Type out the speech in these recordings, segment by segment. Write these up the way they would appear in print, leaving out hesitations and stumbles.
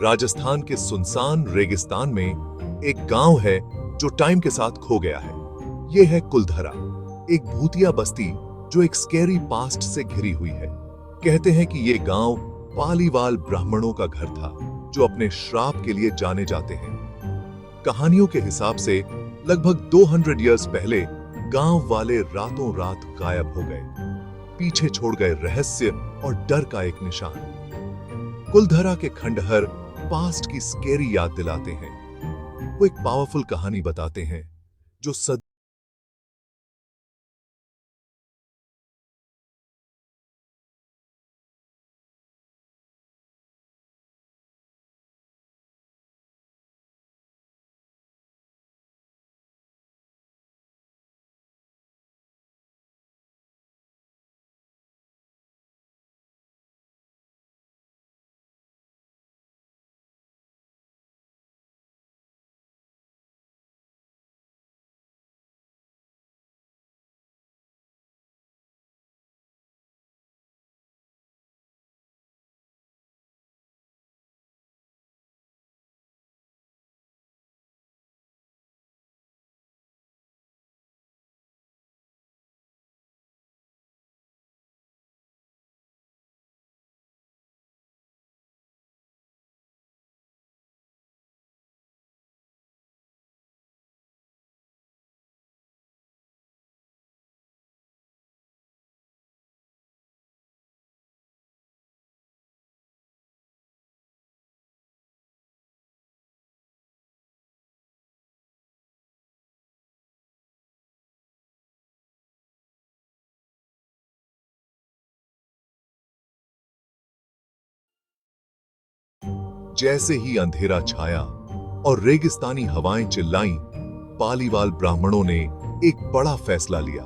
राजस्थान के सुनसान रेगिस्तान में एक गांव है जो टाइम के साथ खो गया है। यह है कुलधरा, एक भूतिया बस्ती जो एक स्कैरी पास्ट से घिरी हुई है। कहते हैं कि यह गांव पालीवाल ब्राह्मणों का घर था जो अपने श्राप के लिए जाने जाते हैं। कहानियों के हिसाब से लगभग 200 इयर्स पहले गांव वाले रातों रात गायब हो गए, पीछे छोड़ गए रहस्य और डर का एक निशान। कुलधरा के खंडहर पास्ट की स्केरी याद दिलाते हैं। वो एक पावरफुल कहानी बताते हैं जो सद जैसे ही अंधेरा छाया और रेगिस्तानी हवाएं चिल्लाईं, पालीवाल ब्राह्मणों ने एक बड़ा फैसला लिया।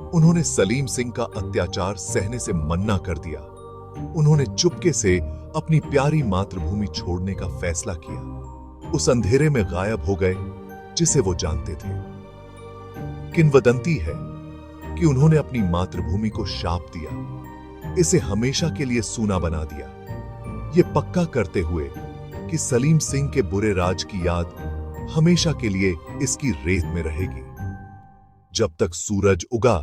उन्होंने सलीम सिंह का अत्याचार सहने से मन्ना कर दिया। उन्होंने चुपके से अपनी प्यारी मातृभूमि छोड़ने का फैसला किया। उस अंधेरे में गायब हो गए जिसे वो जानते थे। किंवदंती है कि उन्होंने अपनी मातृभूमि को शाप दिया, इसे हमेशा के लिए सूना बना दिया, ये पक्का करते हुए कि सलीम सिंह के बुरे राज की याद हमेशा के लिए इसकी रेत में रहेगी जब तक सूरज उगा।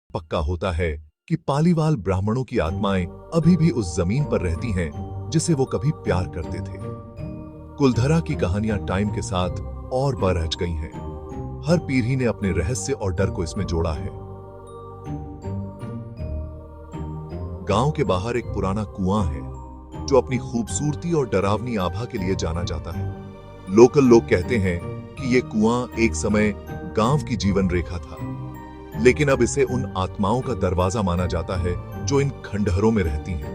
पक्का होता है कि पालीवाल ब्राह्मणों की आत्माएं अभी भी उस जमीन पर रहती हैं जिसे वो कभी प्यार करते थे। कुलधरा की कहानियां टाइम के साथ और बरहज गई हैं। हर पीढ़ी ने अपने रहस्य और डर को इसमें जोड़ा है। गांव के बाहर एक पुराना कुआं है जो अपनी खूबसूरती और डरावनी आभा के लिए जाना जाता है। लोकल लोग कहते हैं कि यह कुआं एक समय गांव की जीवन रेखा था, लेकिन अब इसे उन आत्माओं का दरवाजा माना जाता है जो इन खंडहरों में रहती हैं।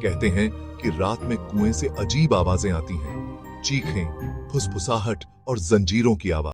कहते हैं कि रात में कुएं से अजीब आवाजें आती हैं, चीखें, फुसफुसाहट और जंजीरों की आवाज।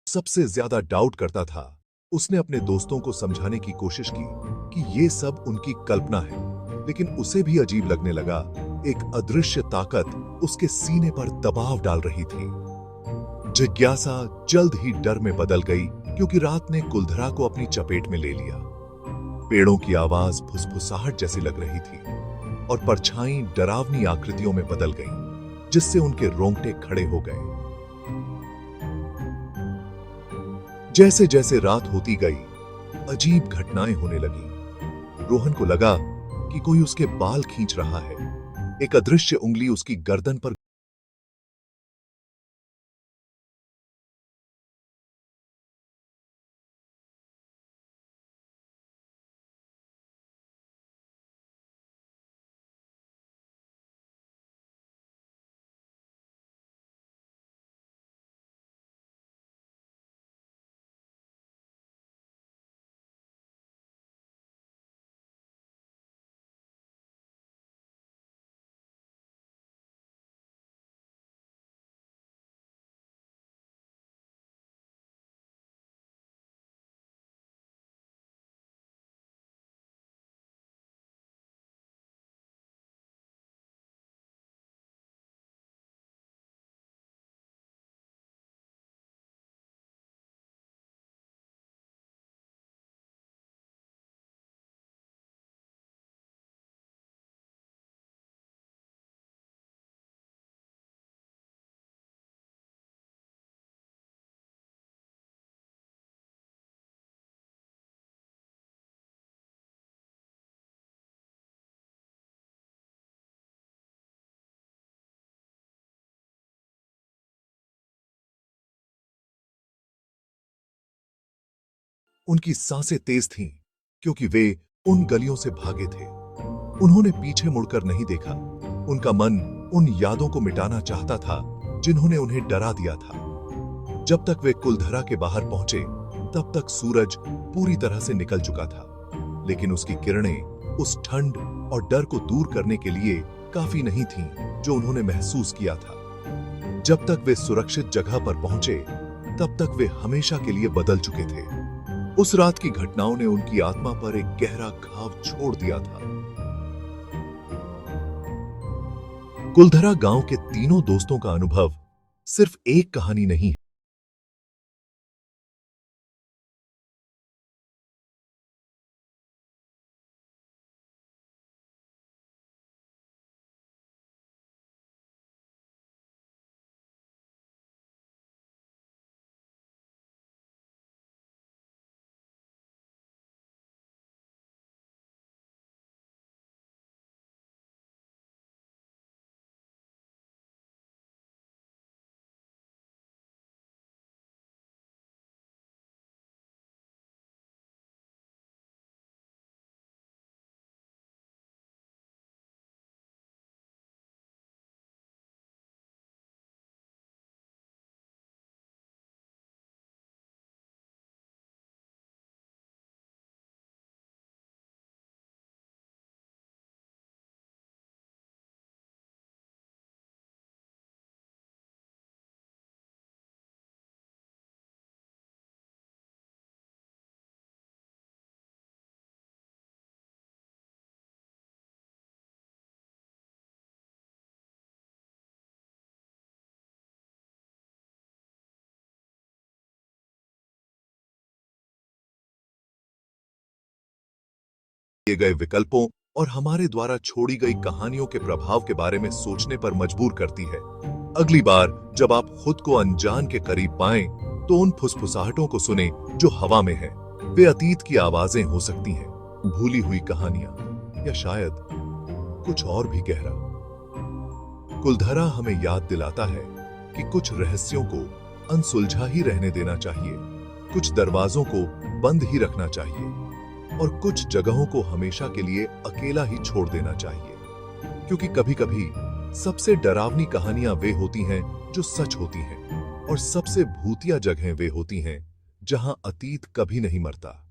सबसे ज्यादा डाउट करता था। उसने अपने दोस्तों को समझाने की कोशिश की कि ये सब उनकी कल्पना है, लेकिन उसे भी अजीब लगने लगा। एक अदृश्य ताकत उसके सीने पर दबाव डाल रही थी। जिज्ञासा जल्द ही डर में बदल गई, क्योंकि रात ने कुलधरा को अपनी चपेट में ले लिया। पेड़ों की आवाज फुसफुसाहट जैसी लग रही थी और परछाई डरावनी आकृतियों में बदल गई, जिससे उनके रोंगटे खड़े हो गए। जैसे जैसे रात होती गई, अजीब घटनाएं होने लगी। रोहन को लगा कि कोई उसके बाल खींच रहा है। एक अदृश्य उंगली उसकी गर्दन पर उनकी सांसें तेज थीं, क्योंकि वे उन गलियों से भागे थे। उन्होंने पीछे मुड़कर नहीं देखा। उनका मन उन यादों को मिटाना चाहता था जिन्होंने उन्हें डरा दिया था। जब तक वे कुलधरा के बाहर पहुंचे, तब तक सूरज पूरी तरह से निकल चुका था, लेकिन उसकी किरणें उस ठंड और डर को दूर करने के लिए काफी नहीं थीं जो उन्होंने महसूस किया था। जब तक वे सुरक्षित जगह पर पहुंचे, तब तक वे हमेशा के लिए बदल चुके थे। उस रात की घटनाओं ने उनकी आत्मा पर एक गहरा घाव छोड़ दिया था। कुलधरा गांव के तीनों दोस्तों का अनुभव सिर्फ एक कहानी नहीं है। किए गए विकल्पों और हमारे द्वारा छोड़ी गई कहानियों के प्रभाव के बारे में सोचने पर मजबूर करती है। अगली बार जब आप खुद को अनजान के करीब पाएं, तो उन फुसफुसाहटों को सुने जो हवा में है। वे अतीत की आवाजें हो सकती हैं, भूली हुई कहानियां, या शायद कुछ और भी गहरा। कुलधरा हमें याद दिलाता है कि कुछ रहस्यों को अनसुलझा ही रहने देना चाहिए, कुछ दरवाजों को बंद ही रखना चाहिए, और कुछ जगहों को हमेशा के लिए अकेला ही छोड़ देना चाहिए। क्योंकि कभी-कभी सबसे डरावनी कहानियां वे होती हैं जो सच होती हैं, और सबसे भूतिया जगहें वे होती हैं जहां अतीत कभी नहीं मरता।